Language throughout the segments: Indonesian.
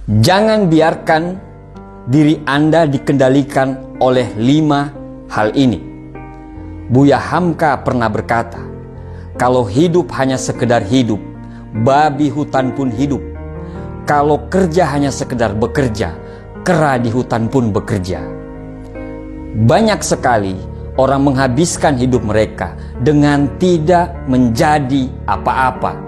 Jangan biarkan diri Anda dikendalikan oleh 5 hal ini. Buya Hamka pernah berkata, kalau hidup hanya sekedar hidup, babi hutan pun hidup. Kalau kerja hanya sekedar bekerja, kera di hutan pun bekerja. Banyak sekali orang menghabiskan hidup mereka dengan tidak menjadi apa-apa,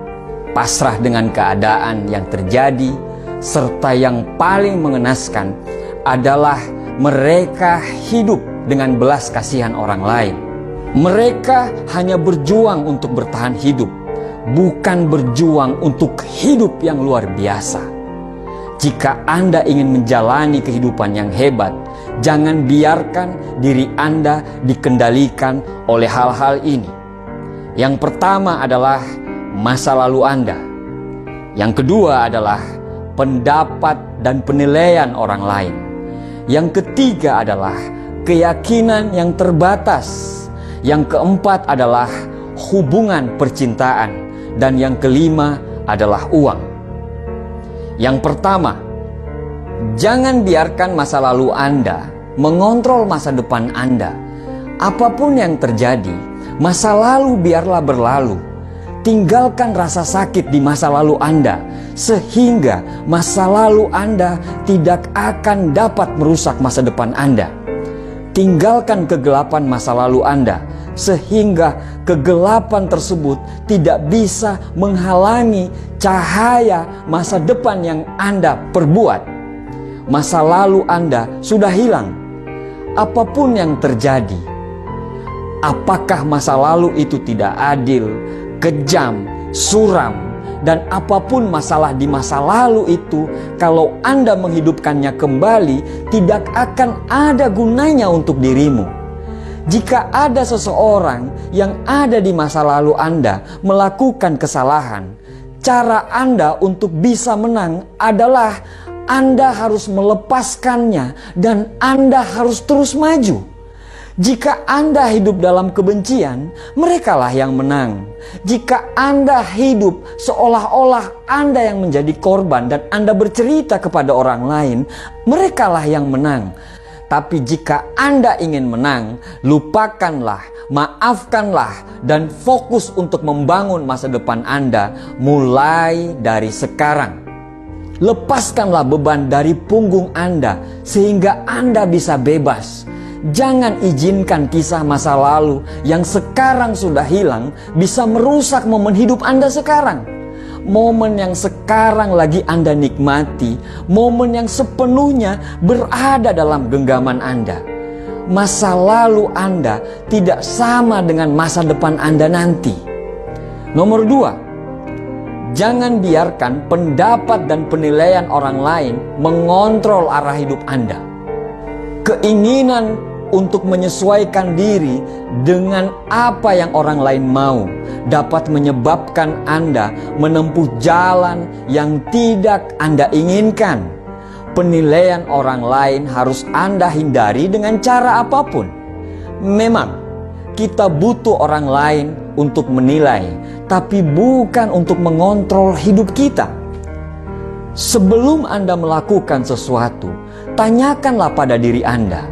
pasrah dengan keadaan yang terjadi, serta yang paling mengenaskan adalah mereka hidup dengan belas kasihan orang lain. Mereka hanya berjuang untuk bertahan hidup, bukan berjuang untuk hidup yang luar biasa. Jika Anda ingin menjalani kehidupan yang hebat, jangan biarkan diri Anda dikendalikan oleh hal-hal ini. Yang pertama adalah masa lalu Anda. Yang kedua adalah pendapat dan penilaian orang lain. Yang ketiga adalah keyakinan yang terbatas. Yang keempat adalah hubungan percintaan. Dan yang kelima adalah uang. Yang pertama, jangan biarkan masa lalu Anda mengontrol masa depan Anda. Apapun yang terjadi, masa lalu biarlah berlalu. Tinggalkan rasa sakit di masa lalu Anda, sehingga masa lalu Anda tidak akan dapat merusak masa depan Anda. Tinggalkan kegelapan masa lalu Anda, sehingga kegelapan tersebut tidak bisa menghalangi cahaya masa depan yang Anda perbuat. Masa lalu Anda sudah hilang. Apapun yang terjadi, apakah masa lalu itu tidak adil, kejam, suram, dan apapun masalah di masa lalu itu, kalau Anda menghidupkannya kembali, tidak akan ada gunanya untuk dirimu. Jika ada seseorang yang ada di masa lalu Anda melakukan kesalahan, cara Anda untuk bisa menang adalah Anda harus melepaskannya dan Anda harus terus maju. Jika Anda hidup dalam kebencian, merekalah yang menang. Jika Anda hidup seolah-olah Anda yang menjadi korban dan Anda bercerita kepada orang lain, merekalah yang menang. Tapi jika Anda ingin menang, lupakanlah, maafkanlah, dan fokus untuk membangun masa depan Anda mulai dari sekarang. Lepaskanlah beban dari punggung Anda sehingga Anda bisa bebas. Jangan izinkan kisah masa lalu yang sekarang sudah hilang bisa merusak momen hidup Anda sekarang. Momen yang sekarang lagi Anda nikmati, momen yang sepenuhnya berada dalam genggaman Anda. Masa lalu Anda tidak sama dengan masa depan Anda nanti. Nomor 2, jangan biarkan pendapat dan penilaian orang lain mengontrol arah hidup Anda. Keinginan untuk menyesuaikan diri dengan apa yang orang lain mau dapat menyebabkan Anda menempuh jalan yang tidak Anda inginkan. Penilaian orang lain harus Anda hindari dengan cara apapun. Memang kita butuh orang lain untuk menilai, tapi bukan untuk mengontrol hidup kita. Sebelum Anda melakukan sesuatu, tanyakanlah pada diri Anda,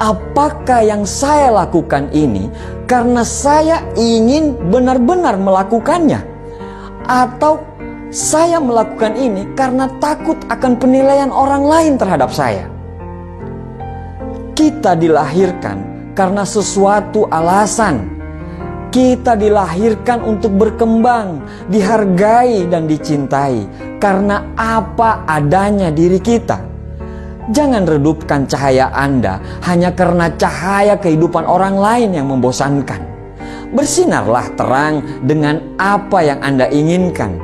apakah yang saya lakukan ini karena saya ingin benar-benar melakukannya? Atau saya melakukan ini karena takut akan penilaian orang lain terhadap saya? Kita dilahirkan karena sesuatu alasan. Kita dilahirkan untuk berkembang, dihargai dan dicintai karena apa adanya diri kita. Jangan redupkan cahaya Anda hanya karena cahaya kehidupan orang lain yang membosankan. Bersinarlah terang dengan apa yang Anda inginkan.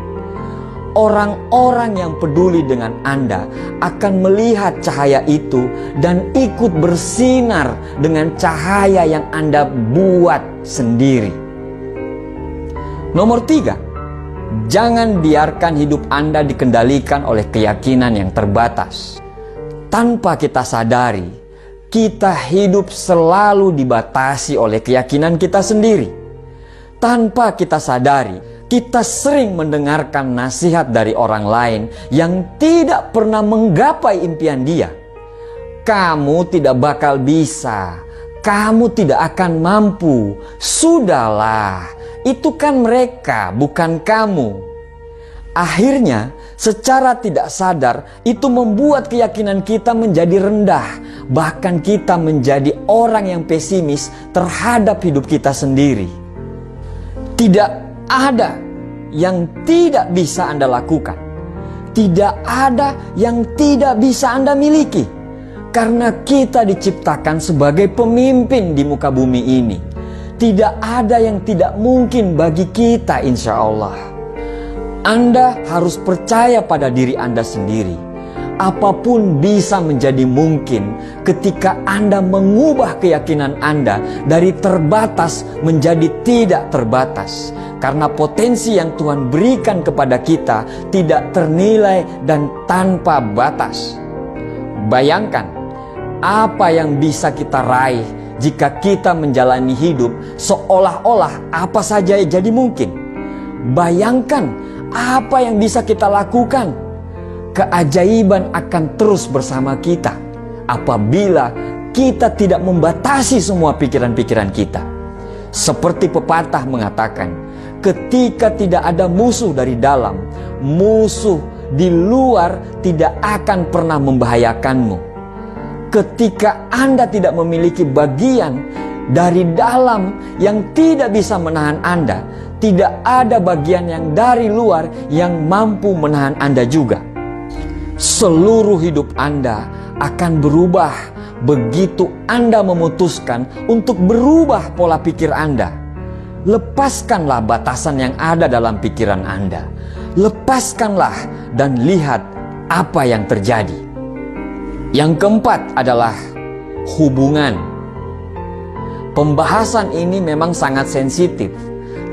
Orang-orang yang peduli dengan Anda akan melihat cahaya itu dan ikut bersinar dengan cahaya yang Anda buat sendiri. Nomor 3, jangan biarkan hidup Anda dikendalikan oleh keyakinan yang terbatas. Tanpa kita sadari, kita hidup selalu dibatasi oleh keyakinan kita sendiri. Tanpa kita sadari, Kita sering mendengarkan nasihat dari orang lain yang tidak pernah menggapai impian dia. Kamu tidak bakal bisa, kamu tidak akan mampu. Sudahlah, itu kan mereka, bukan kamu. Akhirnya, secara tidak sadar, itu membuat keyakinan kita menjadi rendah. Bahkan kita menjadi orang yang pesimis terhadap hidup kita sendiri. Tidak ada yang tidak bisa Anda lakukan. Tidak ada yang tidak bisa Anda miliki. Karena kita diciptakan sebagai pemimpin di muka bumi ini. Tidak ada yang tidak mungkin bagi kita, insya Allah. Anda harus percaya pada diri Anda sendiri. Apapun bisa menjadi mungkin ketika Anda mengubah keyakinan Anda dari terbatas menjadi tidak terbatas. Karena potensi yang Tuhan berikan kepada kita tidak ternilai dan tanpa batas. Bayangkan apa yang bisa kita raih jika kita menjalani hidup seolah-olah apa saja jadi mungkin. Bayangkan apa yang bisa kita lakukan. Keajaiban akan terus bersama kita apabila kita tidak membatasi semua pikiran-pikiran kita. Seperti pepatah mengatakan, ketika tidak ada musuh dari dalam, musuh di luar tidak akan pernah membahayakanmu. Ketika Anda tidak memiliki bagian dari dalam yang tidak bisa menahan Anda, tidak ada bagian yang dari luar yang mampu menahan Anda juga. Seluruh hidup Anda akan berubah begitu Anda memutuskan untuk berubah pola pikir Anda. Lepaskanlah batasan yang ada dalam pikiran Anda. Lepaskanlah dan lihat apa yang terjadi. Yang keempat adalah hubungan. Pembahasan ini memang sangat sensitif.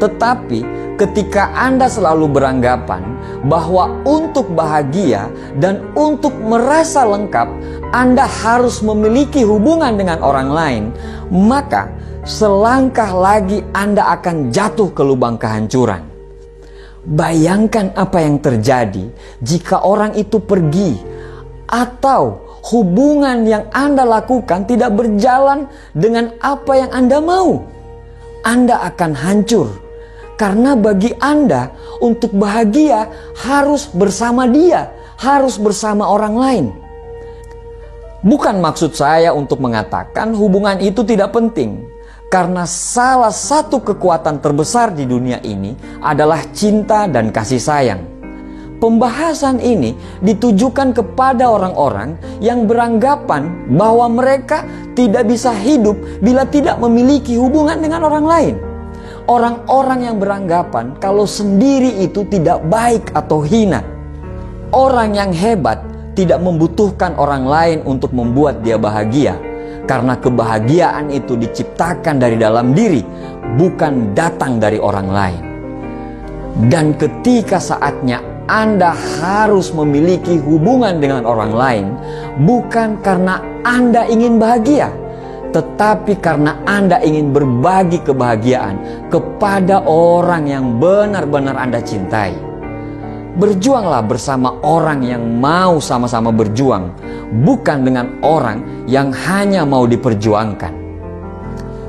Tetapi ketika Anda selalu beranggapan bahwa untuk bahagia dan untuk merasa lengkap Anda harus memiliki hubungan dengan orang lain, maka selangkah lagi Anda akan jatuh ke lubang kehancuran. Bayangkan apa yang terjadi jika orang itu pergi atau hubungan yang Anda lakukan tidak berjalan dengan apa yang Anda mau. Anda akan hancur. Karena bagi Anda untuk bahagia harus bersama dia, harus bersama orang lain. Bukan maksud saya untuk mengatakan hubungan itu tidak penting. Karena salah satu kekuatan terbesar di dunia ini adalah cinta dan kasih sayang. Pembahasan ini ditujukan kepada orang-orang yang beranggapan bahwa mereka tidak bisa hidup bila tidak memiliki hubungan dengan orang lain. Orang-orang yang beranggapan kalau sendiri itu tidak baik atau hina. Orang yang hebat tidak membutuhkan orang lain untuk membuat dia bahagia. Karena kebahagiaan itu diciptakan dari dalam diri, bukan datang dari orang lain. Dan ketika saatnya Anda harus memiliki hubungan dengan orang lain, bukan karena Anda ingin bahagia, tetapi karena Anda ingin berbagi kebahagiaan kepada orang yang benar-benar Anda cintai. Berjuanglah bersama orang yang mau sama-sama berjuang, bukan dengan orang yang hanya mau diperjuangkan.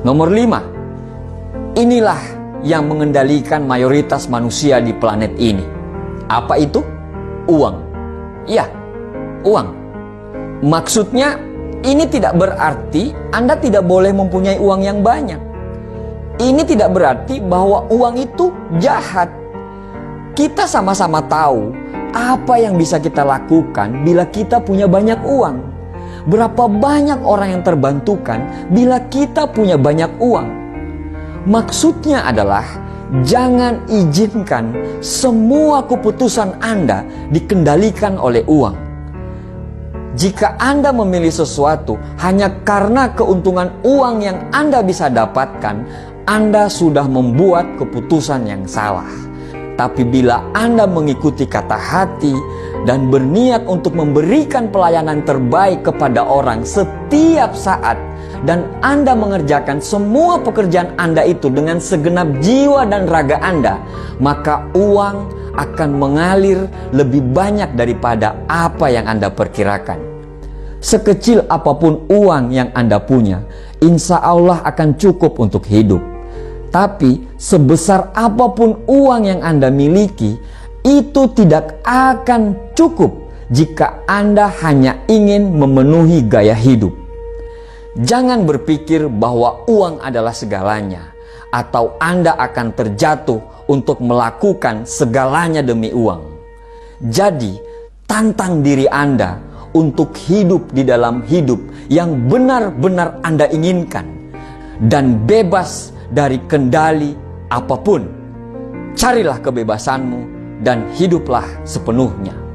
Nomor 5. Inilah yang mengendalikan mayoritas manusia di planet ini. Apa itu? Uang. Ya, uang. Maksudnya ini tidak berarti Anda tidak boleh mempunyai uang yang banyak. Ini tidak berarti bahwa uang itu jahat. Kita sama-sama tahu apa yang bisa kita lakukan bila kita punya banyak uang. Berapa banyak orang yang terbantukan bila kita punya banyak uang. Maksudnya adalah jangan izinkan semua keputusan Anda dikendalikan oleh uang. Jika Anda memilih sesuatu hanya karena keuntungan uang yang Anda bisa dapatkan, Anda sudah membuat keputusan yang salah. Tapi bila Anda mengikuti kata hati dan berniat untuk memberikan pelayanan terbaik kepada orang setiap saat, dan Anda mengerjakan semua pekerjaan Anda itu dengan segenap jiwa dan raga Anda, maka uang akan mengalir lebih banyak daripada apa yang Anda perkirakan. Sekecil apapun uang yang Anda punya, insya Allah akan cukup untuk hidup. Tapi sebesar apapun uang yang Anda miliki, itu tidak akan cukup jika Anda hanya ingin memenuhi gaya hidup. Jangan berpikir bahwa uang adalah segalanya, atau Anda akan terjatuh untuk melakukan segalanya demi uang. Jadi, tantang diri Anda untuk hidup di dalam hidup yang benar-benar Anda inginkan, dan bebas dari kendali apapun. Carilah kebebasanmu dan hiduplah sepenuhnya.